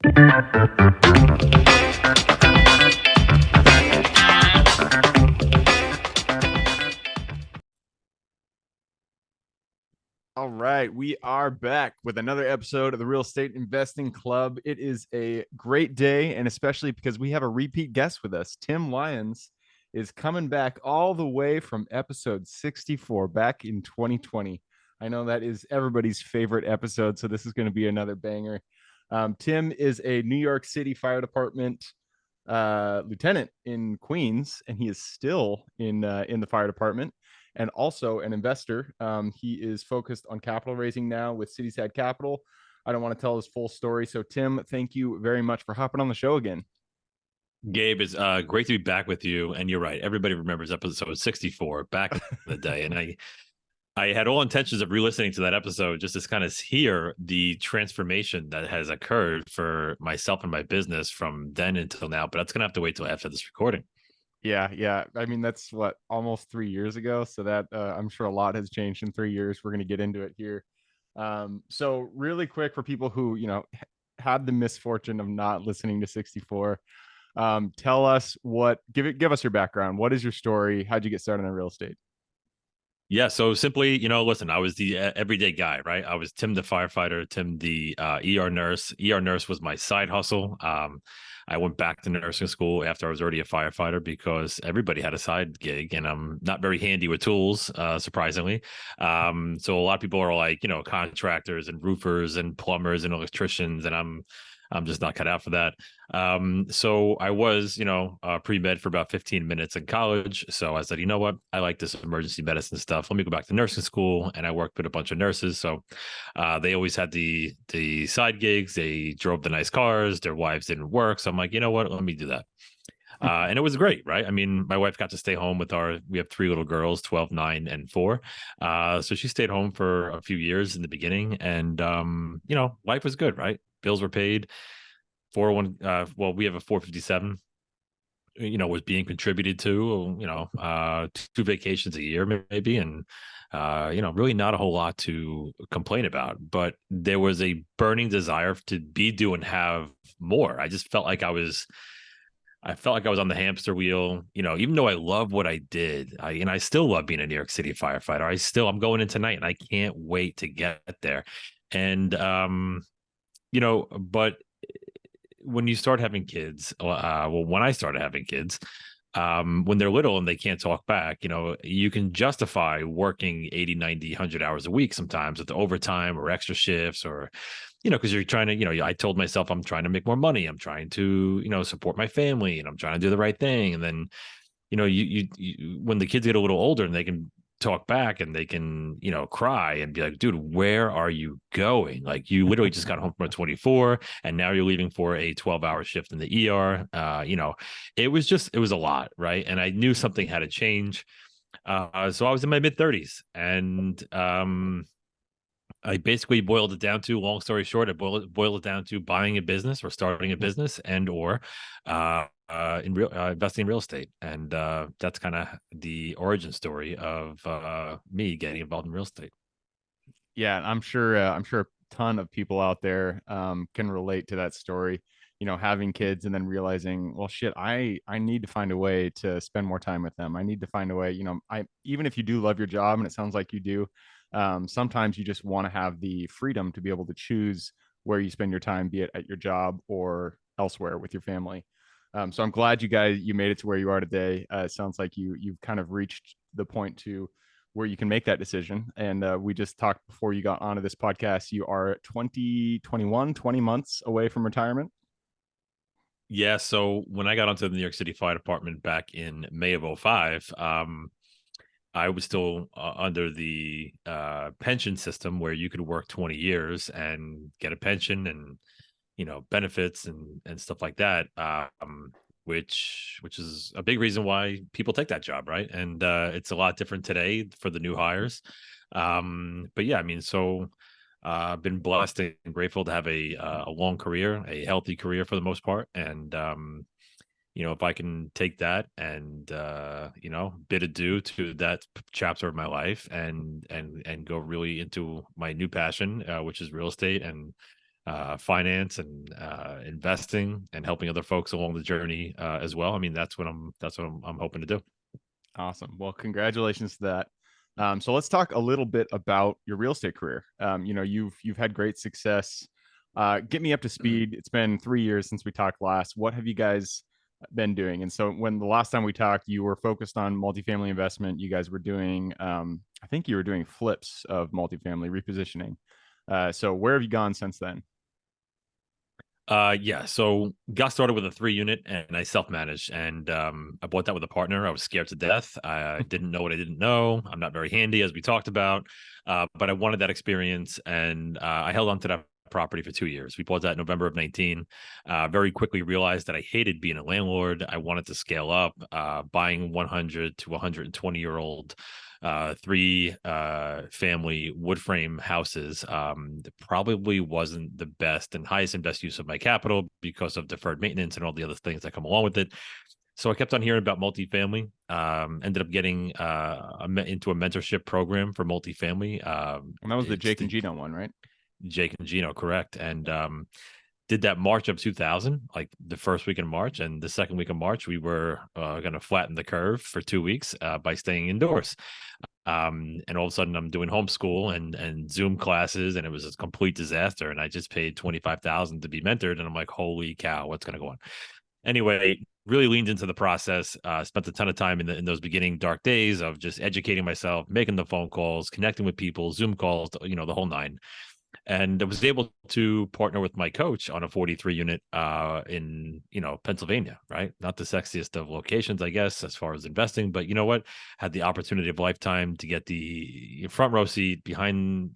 All right, we are back with another episode of the Real Estate Investing Club. It is a great day, and especially because we have a repeat guest with us. Tim Lyons is coming back all the way from episode 64 back in 2020. I know that is everybody's favorite episode, so this is going to be another banger. Tim is a New York City Fire Department lieutenant in Queens, and he is still in the fire department, and also an investor. He is focused on capital raising now with Cityside Capital. I don't want to tell his full story. So, Tim, thank you very much for hopping on the show again. Gabe, it's great to be back with you. And you're right. Everybody remembers episode 64 back in the day. And I had all intentions of re-listening to that episode just to kind of hear the transformation that has occurred for myself and my business from then until now. But that's going to have to wait till after this recording. Yeah. I mean, that's what, almost 3 years ago. So that I'm sure a lot has changed in 3 years. We're going to get into it here. So really quick for people who, had the misfortune of not listening to 64. Tell us give us your background. What is your story? How'd you get started in real estate? Yeah, so simply, listen, I was the everyday guy, right? I was Tim the firefighter, Tim the ER nurse. ER nurse was my side hustle. I went back to nursing school after I was already a firefighter because everybody had a side gig, and I'm not very handy with tools, surprisingly. So a lot of people are like, contractors and roofers and plumbers and electricians, and I'm just not cut out for that. So I was, pre-med for about 15 minutes in college. So I said, you know what? I like this emergency medicine stuff. Let me go back to nursing school. And I worked with a bunch of nurses. So they always had the side gigs. They drove the nice cars. Their wives didn't work. So I'm like, you know what? Let me do that. And it was great, right? I mean, my wife got to stay home with we have 3 little girls, 12, 9, and 4. So she stayed home for a few years in the beginning. And, life was good, right? Bills were paid. 401, well, we have a 457, was being contributed to, 2 vacations a year maybe. And, really not a whole lot to complain about. But there was a burning desire to do and have more. I just felt like I was on the hamster wheel, even though I love what I did. I still love being a New York City firefighter. I'm going in tonight and I can't wait to get there. And, but when you start having kids, when I started having kids, when they're little and they can't talk back, you can justify working 80, 90, 100 hours a week sometimes with the overtime or extra shifts or, because you're trying to, I told myself I'm trying to make more money. I'm trying to, support my family, and I'm trying to do the right thing. And then, you when the kids get a little older and they can talk back and they can, cry and be like, dude, where are you going? Like, you literally just got home from a 24 and now you're leaving for a 12-hour shift in the ER. It was a lot, right? And I knew something had to change. So I was in my mid-30s, and I basically boiled it down to, long story short, I boiled it down to buying a business or starting a business or investing in real estate. And that's kind of the origin story of me getting involved in real estate. Yeah, I'm sure a ton of people out there can relate to that story. Having kids and then realizing, well, shit, I need to find a way to spend more time with them. I need to find a way, I even if you do love your job, and it sounds like you do, sometimes you just want to have the freedom to be able to choose where you spend your time, be it at your job or elsewhere with your family. So I'm glad you made it to where you are today. It sounds like you've kind of reached the point to where you can make that decision. And we just talked before you got onto this podcast. You are 20 months away from retirement. Yeah. So when I got onto the New York City Fire Department back in May of 2005, I was still under the pension system where you could work 20 years and get a pension and, benefits and stuff like that. Which is a big reason why people take that job, right? And it's a lot different today for the new hires. But yeah, I mean, so I've been blessed and grateful to have a long career, a healthy career for the most part. And if I can take that and bid adieu to that chapter of my life and go really into my new passion, which is real estate, and finance and investing and helping other folks along the journey as well. I mean, that's what I'm hoping to do. Awesome. Well, congratulations to that. So let's talk a little bit about your real estate career. You've had great success. Get me up to speed. It's been 3 years since we talked last. What have you guys been doing? And so when the last time we talked, you were focused on multifamily investment. You guys were doing, I think you were doing flips of multifamily repositioning. So where have you gone since then? Yeah. So got started with a 3 unit and I self-managed and I bought that with a partner. I was scared to death. I didn't know what I didn't know. I'm not very handy as we talked about. But I wanted that experience and I held on to that property for 2 years. We bought that in November of 19. Very quickly realized that I hated being a landlord. I wanted to scale up, buying 100 to 120-year-old three family wood frame houses probably wasn't the best and highest and best use of my capital because of deferred maintenance and all the other things that come along with it. So I kept on hearing about multifamily. Ended up getting into a mentorship program for multifamily. And that was the It's Jake and the Gino one, right? Jake and Gino, correct? And did that March of 2000, like the first week in March, and the second week of March, we were going to flatten the curve for 2 weeks by staying indoors. And all of a sudden, I'm doing homeschool and Zoom classes, and it was a complete disaster. And I just paid 25,000 to be mentored, and I'm like, holy cow, what's going to go on? Anyway, really leaned into the process. Spent a ton of time in those beginning dark days of just educating myself, making the phone calls, connecting with people, Zoom calls, the whole nine. And I was able to partner with my coach on a 43 unit in Pennsylvania, right? Not the sexiest of locations, I guess, as far as investing, but you know what? Had the opportunity of a lifetime to get the front row seat behind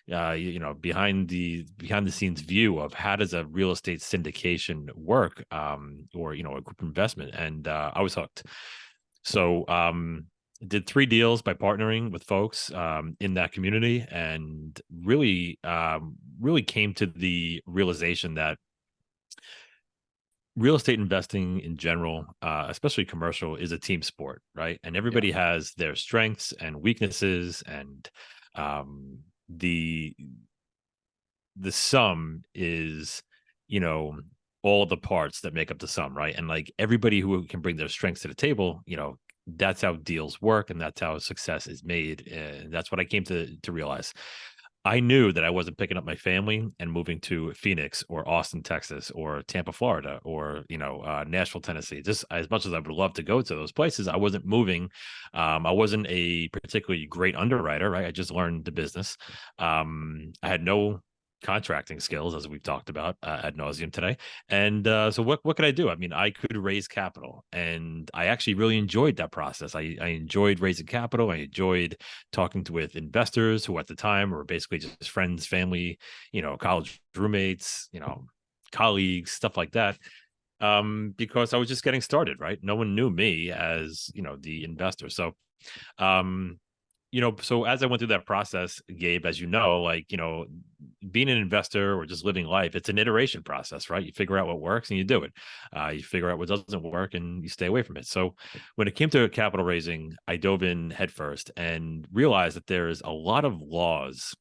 behind the scenes view of how does a real estate syndication work, or a group investment, and I was hooked. So did 3 deals by partnering with folks in that community, and really came to the realization that real estate investing in general, especially commercial, is a team sport, right? And Yeah. everybody has their strengths and weaknesses, and the the sum is, you know, all the parts that make up the sum, right? And like everybody who can bring their strengths to the table, that's how deals work and that's how success is made. And that's what I came to realize. I knew that I wasn't picking up my family and moving to Phoenix or Austin, Texas, or Tampa, Florida, or Nashville, Tennessee. Just as much as I would love to go to those places, I wasn't moving. I wasn't a particularly great underwriter, right? I just learned the business. I had no contracting skills, as we've talked about ad nauseum today. And so what could I do? I mean, I could raise capital, and I actually really enjoyed that process. I enjoyed raising capital. I enjoyed talking with investors who at the time were basically just friends, family, college roommates, colleagues, stuff like that. Because I was just getting started, right? No one knew me as, the investor. So so as I went through that process, Gabe, as you know, like, being an investor or just living life, it's an iteration process, right? You figure out what works and you do it. You figure out what doesn't work and you stay away from it. So when it came to capital raising, I dove in headfirst and realized that there's a lot of laws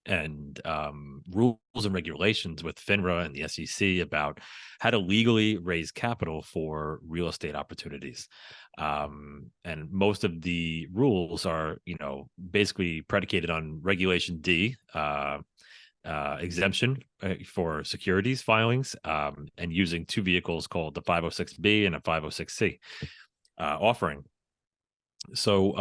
and rules and regulations with FINRA and the SEC about how to legally raise capital for real estate opportunities. And most of the rules are, basically predicated on Regulation D, exemption for securities filings, and using two vehicles called the 506B and a 506C offering. So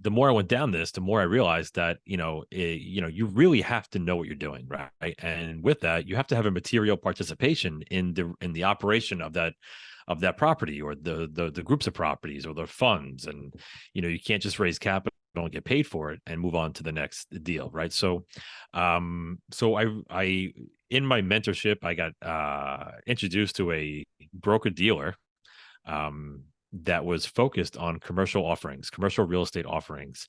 the more I went down this, the more I realized that you really have to know what you're doing, right? And with that, you have to have a material participation in the operation of that property or the groups of properties or the funds, and you can't just raise capital and get paid for it and move on to the next deal, right? So I in my mentorship, I got introduced to a broker dealer that was focused on commercial offerings, commercial real estate offerings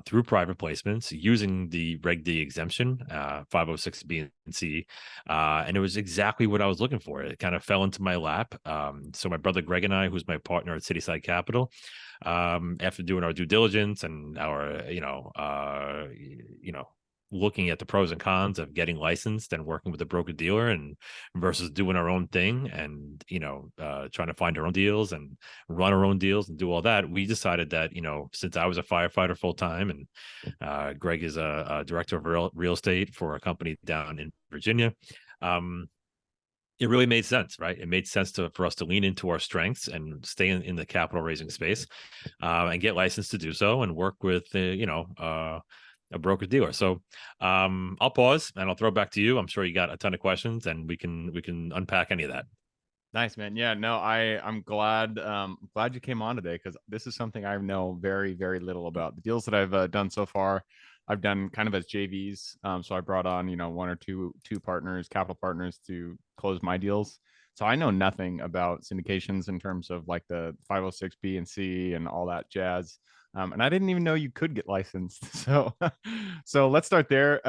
through private placements using the Reg D exemption, 506B and C. And it was exactly what I was looking for. It kind of fell into my lap. So my brother Greg and I, who's my partner at Cityside Capital, after doing our due diligence and our, looking at the pros and cons of getting licensed and working with a broker dealer and versus doing our own thing and trying to find our own deals and run our own deals and do all that, we decided that since I was a firefighter full time and Greg is a director of real estate for a company down in Virginia. It really made sense, right? It made sense for us to lean into our strengths and stay in the capital raising space, and get licensed to do so, and work with a broker dealer. So I'll pause and I'll throw it back to you. I'm sure you got a ton of questions, and we can unpack any of that. Nice, man. Yeah, no, I'm glad you came on today because this is something I know very, very little about. The deals that I've done so far, I've done kind of as JVs. So I brought on, one or two partners, capital partners to close my deals. So I know nothing about syndications in terms of like the 506B and C and all that jazz. And I didn't even know you could get licensed. So so let's start there.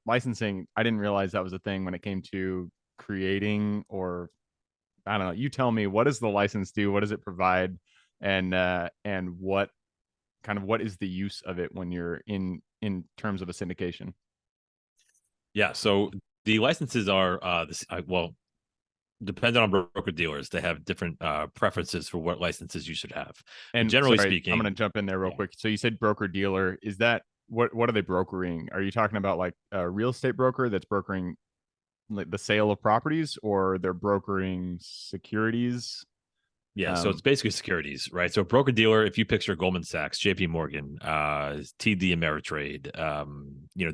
Licensing, I didn't realize that was a thing when it came to creating or I don't know. You tell me, what does the license do? What does it provide? And what is the use of it when you're in terms of a syndication? Yeah. So the licenses are well, depending on broker dealers, they have different preferences for what licenses you should have. But And generally sorry, I'm gonna speaking, jump in there real yeah. quick. So you said broker dealer. Is that what are they brokering? Are you talking about like a real estate broker that's brokering like the sale of properties, or they're brokering securities? Yeah, so it's Um, basically securities, right? So broker dealer, if you picture Goldman Sachs, JP Morgan, TD Ameritrade,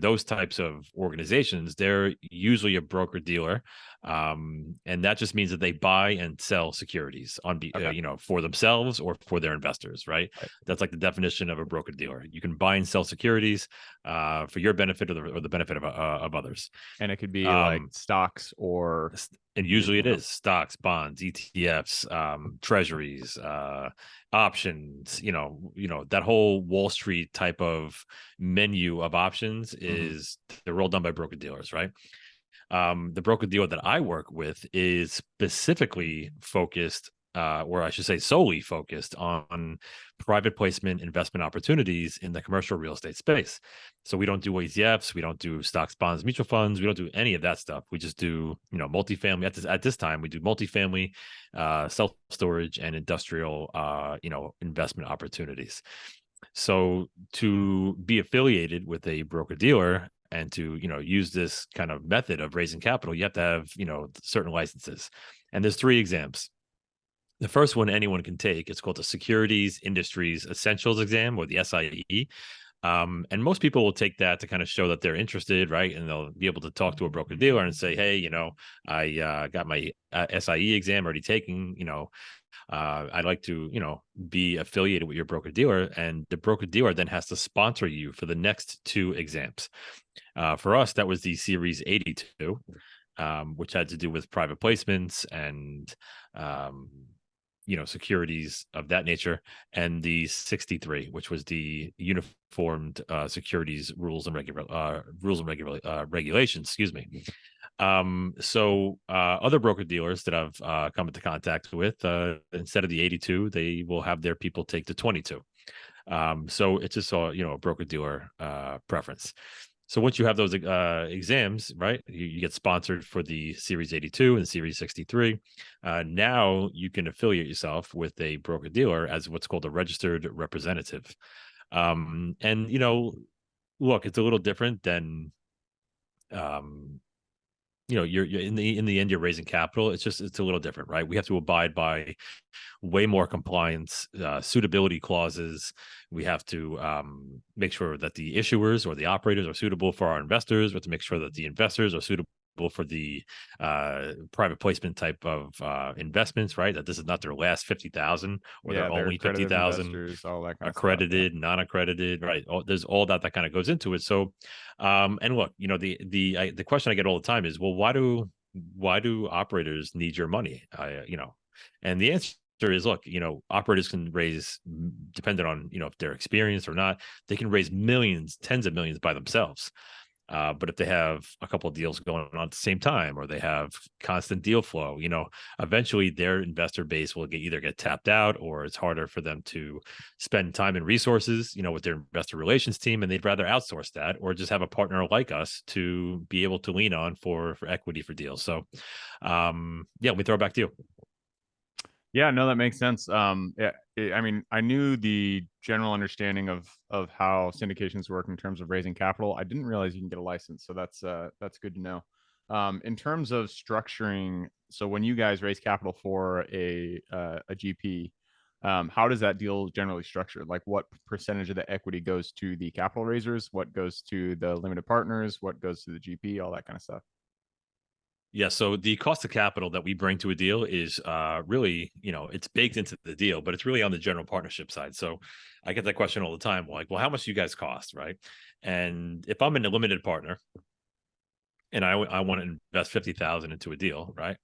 those types of organizations, they're usually a broker dealer. And that just means that they buy and sell securities okay, for themselves or for their investors, right? right. That's like the definition of a broker dealer. You can buy and sell securities for your benefit or the benefit of others. And it could be like Um, stocks or and you usually it know, is stocks, bonds, ETFs, treasuries, options. That whole Wall Street type of menu of options mhm. is they're all done by broker dealers, right? The broker dealer that I work with is specifically focused, or I should say, solely focused on private placement investment opportunities in the commercial real estate space. So we don't do ETFs, we don't do stocks, bonds, mutual funds, we don't do any of that stuff. We just do, multifamily. At this time, we do multifamily, self storage, and industrial, investment opportunities. So to be affiliated with a broker dealer and to use this kind of method of raising capital, you have to have certain licenses. And there's three exams. The first one anyone can take. It's called the Securities Industries Essentials exam, or the SIE. And most people will take that to kind of show that they're interested, right? And they'll be able to talk to a broker dealer and say, hey, I got my SIE exam already taken, I'd like to, be affiliated with your broker dealer. And the broker dealer then has to sponsor you for the next two exams. For us, that was the Series 82, which had to do with private placements and, securities of that nature, and the 63, which was the uniformed securities regulations. Excuse me. Other broker dealers that I've come into contact with, instead of the 82, they will have their people take the 22. So it's just a broker dealer preference. So once you have those exams, right, you get sponsored for the Series 82 and Series 63. Now you can affiliate yourself with a broker dealer as what's called a registered representative. And look, it's a little different than um, you're in the end you're raising capital. It's a little different, right? We have to abide by way more compliance, suitability clauses. We have to make sure that the issuers or the operators are suitable for our investors. We have to make sure that the investors are suitable for the private placement type of investments, right? That this is not their last 50,000 or Yeah, their they're only accredited 50,000, investors, all that kind of stuff. Yeah. accredited, non-accredited, right? There's all that kind of goes into it. So, and look, the question I get all the time is, well, why do operators need your money? And the answer is, look, operators can raise, depending on if they're experienced or not, they can raise millions, tens of millions by themselves. But if they have a couple of deals going on at the same time, or they have constant deal flow, eventually their investor base will either get tapped out, or it's harder for them to spend time and resources, with their investor relations team, and they'd rather outsource that, or just have a partner like us to be able to lean on for equity for deals. So, yeah, we throw it back to you. Yeah, no, that makes sense. Yeah, I mean, I knew the general understanding of how syndications work in terms of raising capital. I didn't realize you can get a license, so that's good to know. In terms of structuring, so when you guys raise capital for a GP, how does that deal generally structured? Like, what percentage of the equity goes to the capital raisers? What goes to the limited partners? What goes to the GP? All that kind of stuff. Yeah, so the cost of capital that we bring to a deal is really, it's baked into the deal, but it's really on the general partnership side. So I get that question all the time, like, well, how much do you guys cost, right? And if I'm in a limited partner and I want to invest 50,000 into a deal, right?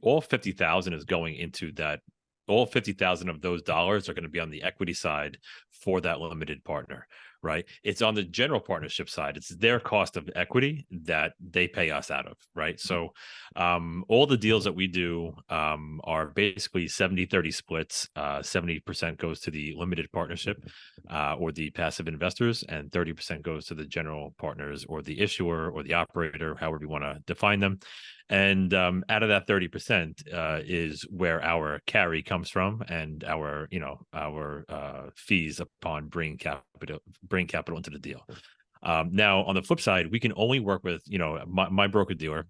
All 50,000 is going into that. All 50,000 of those dollars are going to be on the equity side for that limited partner, right? It's on the general partnership side. It's their cost of equity that they pay us out of, right? So all the deals that we do are basically 70-30 splits. 70% goes to the limited partnership or the passive investors, and 30% goes to the general partners or the issuer or the operator, however you want to define them. And out of that 30% is where our carry comes from, and our fees upon bringing capital into the deal. Now, on the flip side, we can only work with, my broker dealer.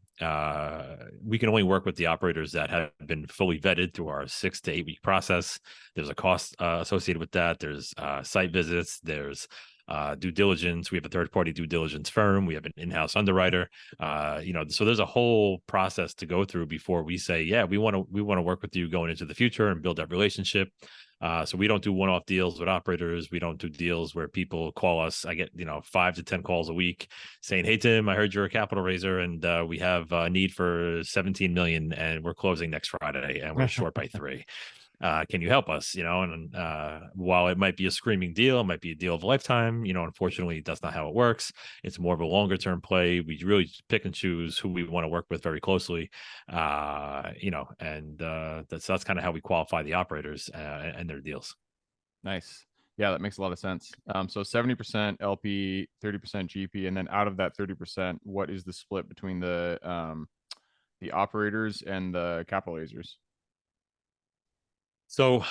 We can only work with the operators that have been fully vetted through our 6 to 8 week process. There's a cost associated with that. There's site visits. There's due diligence. We have a third party due diligence firm. We have an in-house underwriter. So there's a whole process to go through before we say, yeah, we want to work with you going into the future and build that relationship. So we don't do one-off deals with operators. We don't do deals where people call us. I get 5 to 10 calls a week saying, "Hey Tim, I heard you're a capital raiser, and we have a need for 17 million, and we're closing next Friday, and we're short by 3. Can you help us?" And while it might be a screaming deal, it might be a deal of a lifetime. Unfortunately, that's not how it works. It's more of a longer term play. We really pick and choose who we want to work with very closely. And that's kind of how we qualify the operators and their deals. Nice. Yeah, that makes a lot of sense. So 70% LP, 30% GP, and then out of that 30%, what is the split between the operators and the capital raisers? So,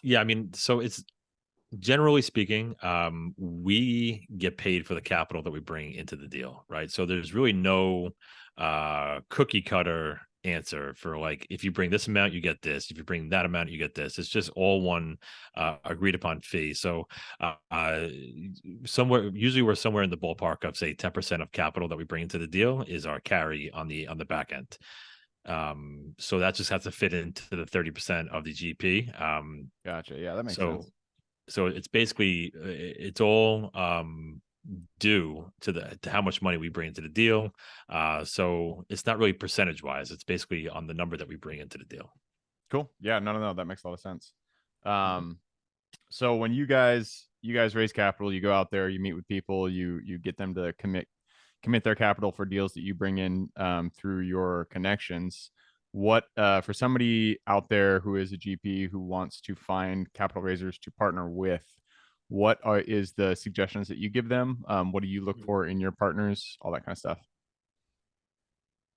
yeah, I mean, so it's generally speaking, we get paid for the capital that we bring into the deal, right? So there's really no cookie cutter answer for, like, if you bring this amount, you get this. If you bring that amount, you get this. It's just all one agreed upon fee. So usually we're somewhere in the ballpark of, say, 10% of capital that we bring into the deal is our carry on the back end. So that just has to fit into the 30% of the GP. Gotcha. Yeah, that makes so sense. so it's basically it's all due to how much money we bring into the deal. So it's not really percentage wise. It's basically on the number that we bring into the deal. Cool. Yeah, no, that makes a lot of sense. So when you guys raise capital, you go out there, you meet with people, you get them to commit their capital for deals that you bring in through your connections. What for somebody out there who is a GP who wants to find capital raisers to partner with, is the suggestions that you give them? What do you look for in your partners? All that kind of stuff.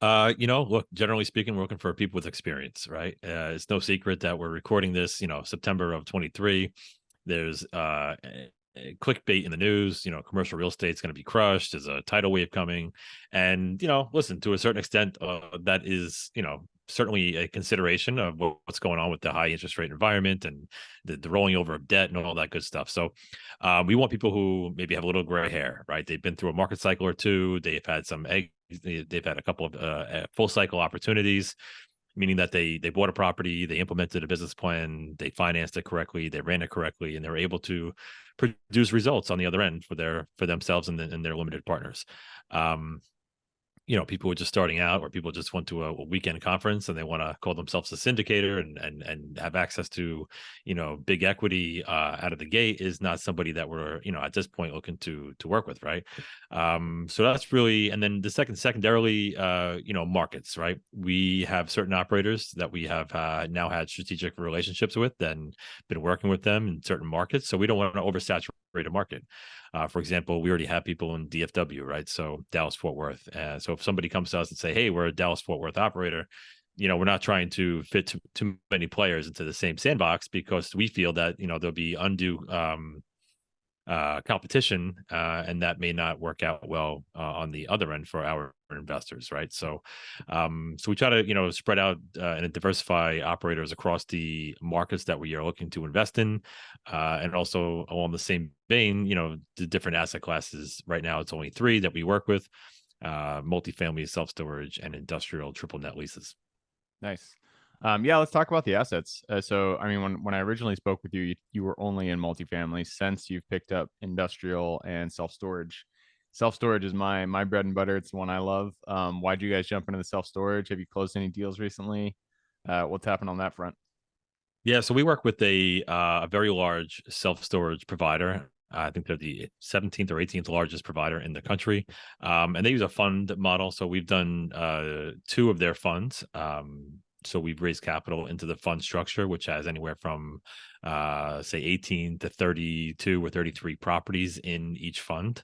Look, generally speaking, we're looking for people with experience, right? It's no secret that we're recording this, September of 23. There's clickbait in the news. Commercial real estate is going to be crushed. There's a tidal wave coming, and listen, to a certain extent, that is certainly a consideration of what's going on with the high interest rate environment and the rolling over of debt and all that good stuff. So we want people who maybe have a little gray hair, right? They've been through a market cycle or two. They've had some eggs. They've had a couple of full cycle opportunities, meaning that they bought a property, they implemented a business plan, they financed it correctly, they ran it correctly, and they're able to produce results on the other end for themselves and their limited partners. people who are just starting out, or people just went to a weekend conference and they want to call themselves a syndicator and have access to, big equity out of the gate, is not somebody that we're, at this point looking to work with, right? So that's really, and then the secondarily, markets, right? We have certain operators that we have now had strategic relationships with and been working with them in certain markets. So we don't want to oversaturate a market. For example, we already have people in DFW, right? So Dallas Fort Worth. So if somebody comes to us and say, "Hey, we're a Dallas Fort Worth operator," we're not trying to fit too many players into the same sandbox, because we feel that there'll be undue competition, and that may not work out well on the other end for our investors, right? So we try to spread out and diversify operators across the markets that we are looking to invest in, and also along the same vein, the different asset classes. Right now, it's only three that we work with: multifamily, self storage, and industrial triple net leases. Nice. Yeah, let's talk about the assets. So, I mean, when I originally spoke with you, you were only in multifamily. Since you've picked up industrial and self storage, self storage is my bread and butter. It's the one I love. Why'd you guys jump into the self storage? Have you closed any deals recently? What's happened on that front? Yeah, so we work with a very large self storage provider. I think they're the 17th or 18th largest provider in the country, and they use a fund model. So we've done two of their funds. So we've raised capital into the fund structure, which has anywhere from say 18 to 32 or 33 properties in each fund.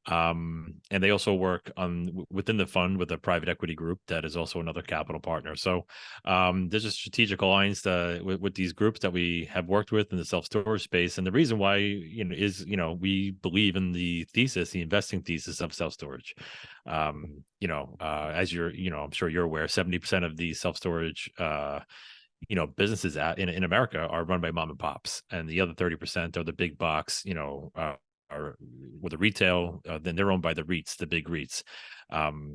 And they also work on within the fund with a private equity group that is also another capital partner. So there's a strategic alliance with these groups that we have worked with in the self storage space. And the reason why is we believe in the thesis, the investing thesis of self storage. As you're I'm sure you're aware, 70% of the self storage businesses in America are run by mom and pops, and the other 30% are the big box, are with the retail, then they're owned by the REITs, the big REITs.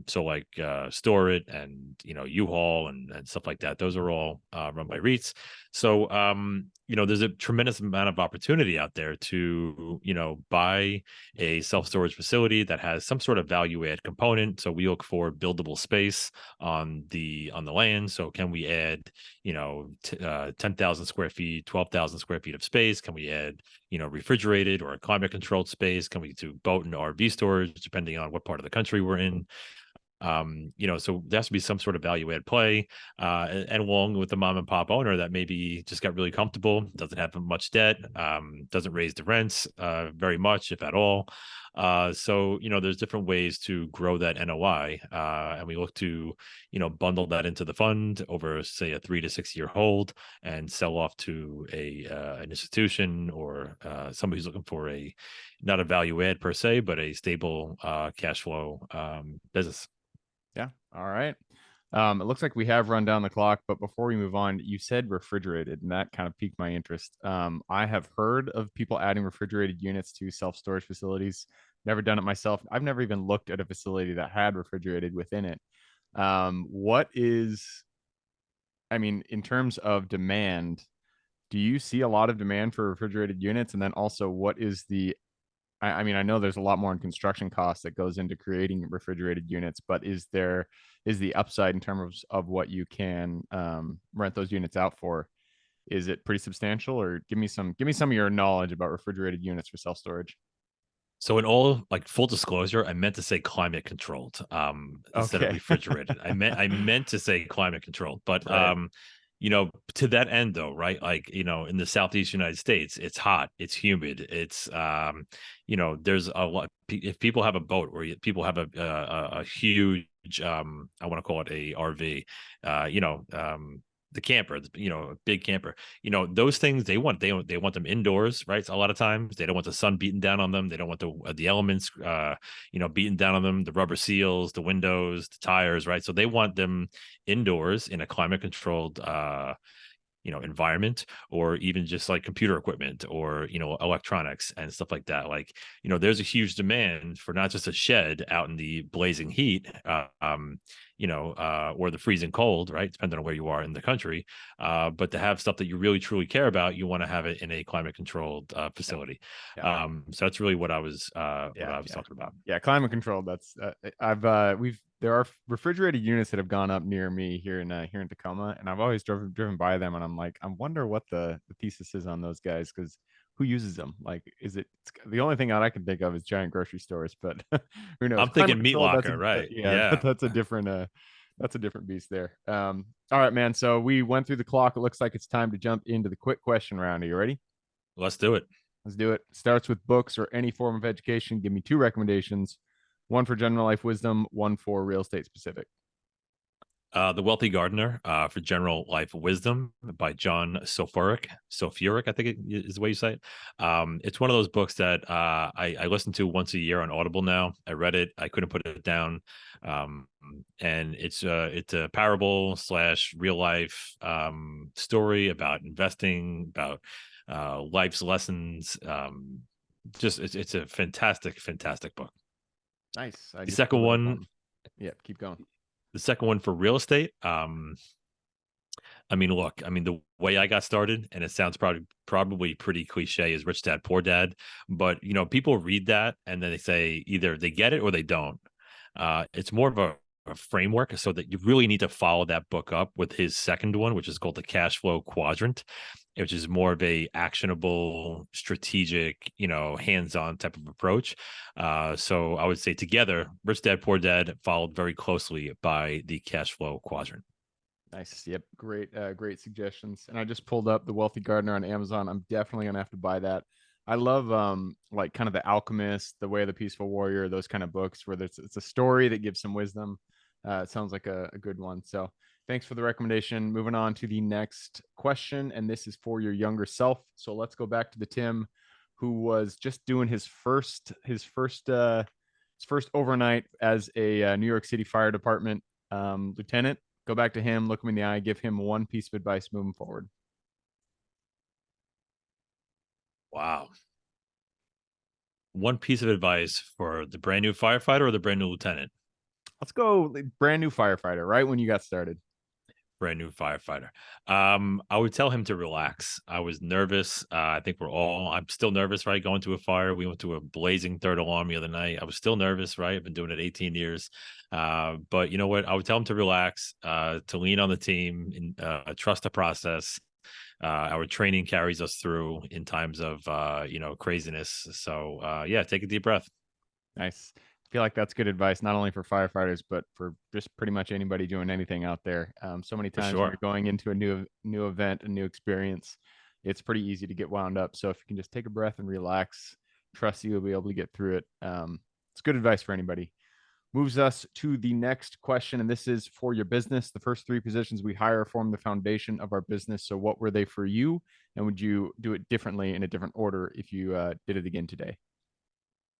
So like Store It and U-Haul and stuff like that. Those are all run by REITs. So there's a tremendous amount of opportunity out there to buy a self storage facility that has some sort of value add component. So we look for buildable space on the land. So can we add 10,000 square feet, 12,000 square feet of space? Can we add refrigerated or climate controlled space? Can we do boat and RV storage, depending on what part of the country we're in? So there has to be some sort of value add play, and along with the mom and pop owner that maybe just got really comfortable, doesn't have much debt, doesn't raise the rents very much, if at all. So there's different ways to grow that NOI, and we look to bundle that into the fund over, say, a 3 to 6 year hold, and sell off to an institution or somebody who's looking for not a value add per se, but a stable cash flow business. Yeah. All right. It looks like we have run down the clock, but before we move on, you said refrigerated, and that kind of piqued my interest. I have heard of people adding refrigerated units to self-storage facilities. Never done it myself. I've never even looked at a facility that had refrigerated within it. What is, I mean, in terms of demand, do you see a lot of demand for refrigerated units? And then also, what is the I mean, I know there's a lot more in construction costs that goes into creating refrigerated units, but is the upside in terms of what you can rent those units out for? Is it pretty substantial? Or give me some of your knowledge about refrigerated units for self storage. So in all like full disclosure, I meant to say climate controlled instead of Okay, refrigerated. I meant to say climate controlled, but right. to that end though, right? Like, in the southeast United States, it's hot, it's humid, it's there's a lot. If people have a boat, or people have a huge I want to call it a RV, the camper, a big camper, those things they want them indoors, right? So a lot of times they don't want the sun beating down on them. They don't want the elements, beating down on them, the rubber seals, the windows, the tires, right? So they want them indoors in a climate controlled, environment, or even just like computer equipment or electronics and stuff like that. Like, there's a huge demand for not just a shed out in the blazing heat, or the freezing cold, right? Depending on where you are in the country. But to have stuff that you really truly care about, you want to have it in a climate controlled facility. Yeah. So that's really what I was Yeah, talking about. yeah, climate control. That's I've we've there are refrigerated units that have gone up near me here in Tacoma, and I've always driven by them, and I'm like, I wonder what the thesis is on those guys, because who uses them? Like, is it it's, the only thing that I can think of is giant grocery stores, but who knows? I'm Climate thinking meat control. locker, right? Yeah, Yeah, that's a different beast there. All right, man. So we went through the clock. It looks like it's time to jump into the quick question round. Are you ready? let's do it. Let's do it. Starts with books or any form of education. Give me two recommendations: one for general life wisdom, one for real estate specific. The Wealthy Gardener for General Life Wisdom by John Sofuric, I think it is the way you say it. It's one of those books that I listen to once a year on Audible now. I read it. I couldn't put it down. And it's a parable slash real life story about investing, about life's lessons. Just it's a fantastic book. Nice. I The just second pulled it up one, on. Yeah, keep going. the second one for real estate. I mean, look, I mean, the way I got started, and it sounds probably pretty cliche, is Rich Dad Poor Dad. But people read that and then they say either they get it or they don't. It's more of a framework, so that you really need to follow that book up with his second one, which is called the Cash Flow Quadrant, which is more of a actionable, strategic, hands-on type of approach. So I would say together, Rich Dad Poor Dad followed very closely by the Cash Flow Quadrant. Nice. Yep. Great suggestions. And I just pulled up The Wealthy Gardener on Amazon. I'm definitely gonna have to buy that. I love like kind of The Alchemist, The Way of the Peaceful Warrior, those kind of books where it's a story that gives some wisdom. It sounds like a good one. So thanks for the recommendation. Moving on to the next question, and this is for your younger self. So let's go back to the Tim who was just doing his first overnight as a New York City Fire Department lieutenant. Go back to him, look him in the eye, give him one piece of advice moving forward. Wow. One piece of advice for the brand new firefighter or the brand new lieutenant? Let's go brand new firefighter, right when you got started. Brand new firefighter. I would tell him to relax. I was nervous. I think I'm still nervous, right? Going to a fire. We went to a blazing third alarm the other night. I was still nervous, right? I've been doing it 18 years. But you know what? I would tell him to relax, to lean on the team, and trust the process. Our training carries us through in times of, craziness. So, yeah, take a deep breath. Nice. I feel like that's good advice, not only for firefighters, but for just pretty much anybody doing anything out there. So many For times when you're sure. going into a new event, a new experience, it's pretty easy to get wound up. So if you can just take a breath and relax, trust you'll be able to get through it. It's good advice for anybody. Moves us to the next question, and this is for your business. The first three positions we hire form the foundation of our business. So what were they for you, and would you do it differently in a different order if you did it again today?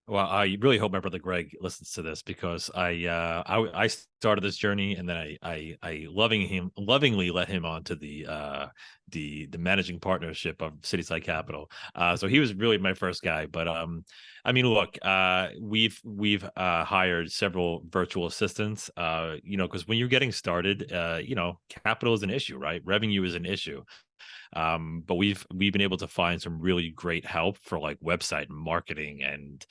Well, I really hope my brother Greg listens to this, because I started this journey, and then I lovingly let him on to the managing partnership of Cityside Capital. So he was really my first guy. But I mean, look, we've hired several virtual assistants. Because when you're getting started, capital is an issue, right? Revenue is an issue. But we've been able to find some really great help for like website marketing and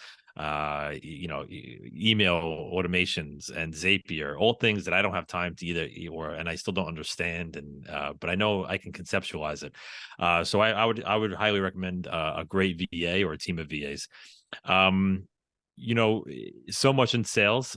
email automations and Zapier, all things that I don't have time to and I still don't understand. And but I know I can conceptualize it. So I would highly recommend a great VA or a team of VAs. um so much in sales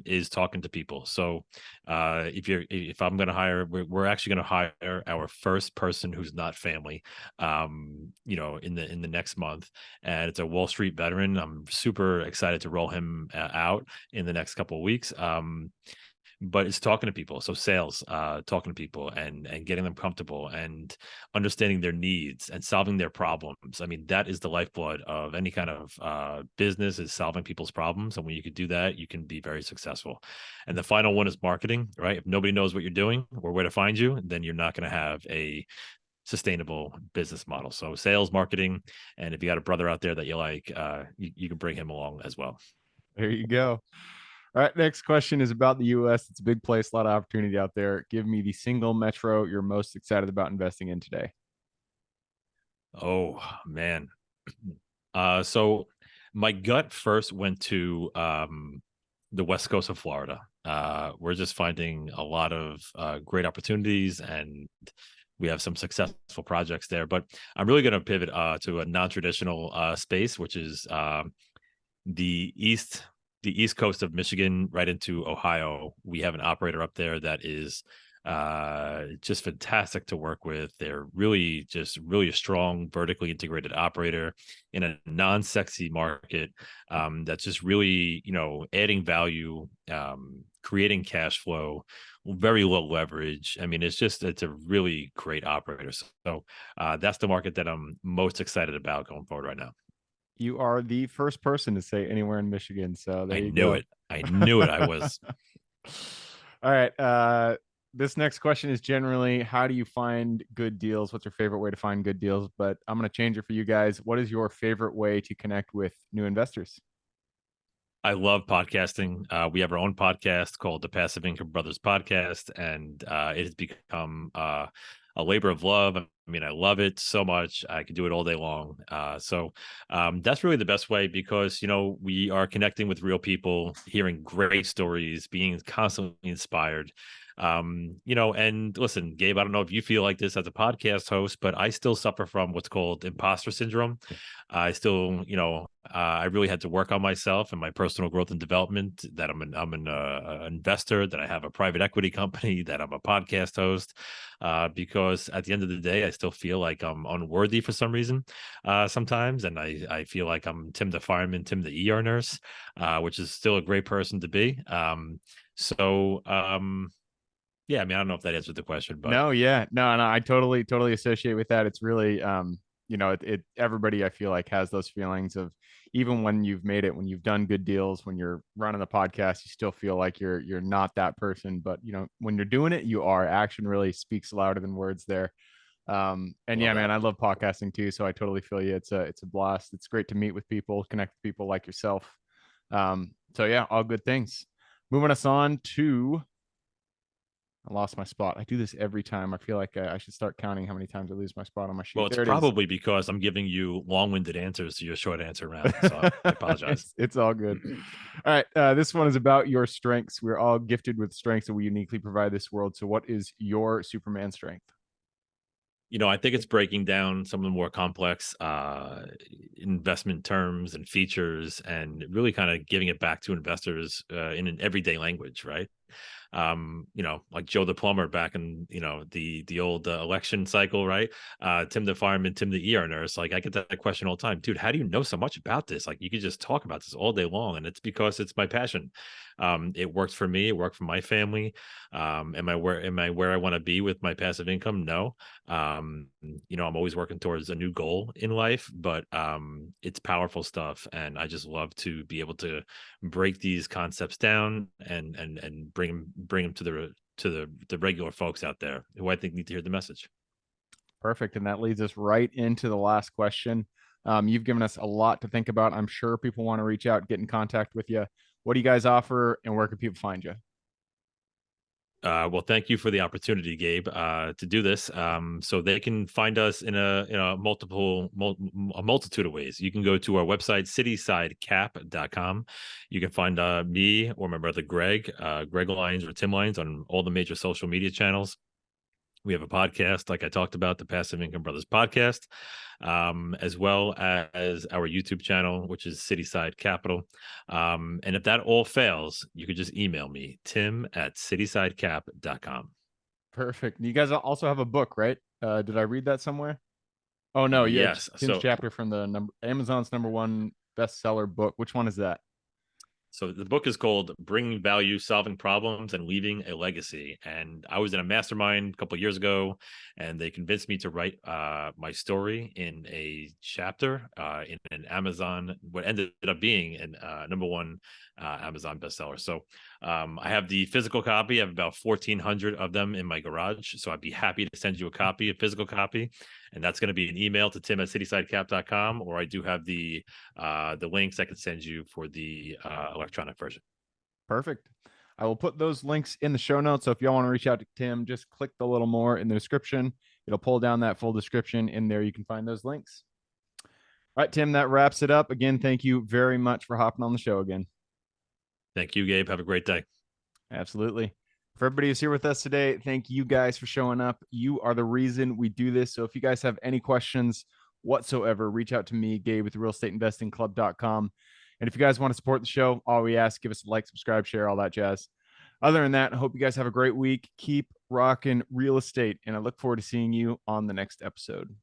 is talking to people. So if I'm going to hire, we're actually going to hire our first person who's not family, in the next month. And it's a Wall Street veteran. I'm super excited to roll him out in the next couple of weeks. But it's talking to people. So sales, talking to people and getting them comfortable and understanding their needs and solving their problems. I mean, that is the lifeblood of any kind of business, is solving people's problems. And when you can do that, you can be very successful. And the final one is marketing, right? If nobody knows what you're doing or where to find you, then you're not going to have a sustainable business model. So sales, marketing, and if you got a brother out there that you like, you can bring him along as well. There you go. All right, next question is about the US. It's a big place, a lot of opportunity out there. Give me the single metro you're most excited about investing in today. Oh man. So my gut first went to the west coast of Florida. We're just finding a lot of great opportunities, and we have some successful projects there. But I'm really going to pivot to a non-traditional space, which is the east the east coast of Michigan, right into Ohio. We have an operator up there that is just fantastic to work with. They're really a strong vertically integrated operator in a non-sexy market, that's just really, adding value, creating cash flow, very low leverage. I mean, it's a really great operator. So that's the market that I'm most excited about going forward right now. You are the first person to say anywhere in Michigan, so there I you knew go. it. I knew it. I was. All right. This next question is generally how do you find good deals? What's your favorite way to find good deals? But I'm going to change it for you guys. What is your favorite way to connect with new investors? I love podcasting. We have our own podcast called the Passive Income Brothers Podcast, and it has become a labor of love. I mean, I love it so much. I could do it all day long. So that's really the best way because, we are connecting with real people, hearing great stories, being constantly inspired. And listen, Gabe, I don't know if you feel like this as a podcast host, but I still suffer from what's called imposter syndrome. I still, I really had to work on myself and my personal growth and development. That I'm an investor. That I have a private equity company. That I'm a podcast host. Because at the end of the day, I still feel like I'm unworthy for some reason. Sometimes, and I feel like I'm Tim the fireman, Tim the nurse, which is still a great person to be. So yeah, I mean, I don't know if that answered the question, but No, yeah. No, no, I totally associate with that. It's really it everybody I feel like has those feelings of even when you've made it, when you've done good deals, when you're running the podcast, you still feel like you're not that person, but when you're doing it, you are. Action really speaks louder than words there. And love yeah, man, that. I love podcasting too, so I totally feel you. It's a blast. It's great to meet with people, connect with people like yourself. So yeah, all good things. Moving us on to I lost my spot. I do this every time. I feel like I should start counting how many times I lose my spot on my Well, sheet. it's There it is. probably because I'm giving you long-winded answers to your short answer round. So I apologize. It's all good. All right. This one is about your strengths. We're all gifted with strengths that we uniquely provide this world. So, what is your Superman strength? I think it's breaking down some of the more complex investment terms and features and really kind of giving it back to investors in an everyday language, right? Like Joe the plumber back in, the old election cycle, right? Tim the fireman, Tim the nurse. Like I get that question all the time, dude. How do you know so much about this? Like you could just talk about this all day long, and it's because it's my passion. It worked for me. It worked for my family. Am I where I want to be with my passive income? No. I'm always working towards a new goal in life, but it's powerful stuff, and I just love to be able to break these concepts down and bring them to the regular folks out there who I think need to hear the message. Perfect. And that leads us right into the last question. You've given us a lot to think about. I'm sure people want to reach out, get in contact with you. What do you guys offer, and where can people find you? Well, thank you for the opportunity, Gabe, to do this. So they can find us in a multitude of ways. You can go to our website, citysidecap.com. You can find me or my brother Greg Lyons or Tim Lyons on all the major social media channels. We have a podcast, like I talked about, the Passive Income Brothers podcast, as well as our YouTube channel, which is Cityside Capital. And if that all fails, you could just email me, tim@citysidecap.com. Perfect. You guys also have a book, right? Did I read that somewhere? Oh no, yeah, it's Yes. Tim's So chapter from the Amazon's number one bestseller book. Which one is that? So the book is called Bringing Value, Solving Problems, and Leaving a Legacy. And I was in a mastermind a couple of years ago, and they convinced me to write my story in a chapter in an Amazon, what ended up being an number one Amazon bestseller. So I have the physical copy. I have about 1,400 of them in my garage. So I'd be happy to send you a physical copy. And that's going to be an email to tim@citysidecap.com, or I do have the links I can send you for the electronic version. Perfect. I will put those links in the show notes. So if y'all want to reach out to Tim, just click the little more in the description. It'll pull down that full description. In there, you can find those links. All right, Tim, that wraps it up. Again, thank you very much for hopping on the show again. Thank you, Gabe. Have a great day. Absolutely. For everybody who's here with us today, thank you guys for showing up. You are the reason we do this. So if you guys have any questions whatsoever, reach out to me, Gabe, with realestateinvestingclub.com. And if you guys want to support the show, all we ask, give us a like, subscribe, share, all that jazz. Other than that, I hope you guys have a great week. Keep rocking real estate, and I look forward to seeing you on the next episode.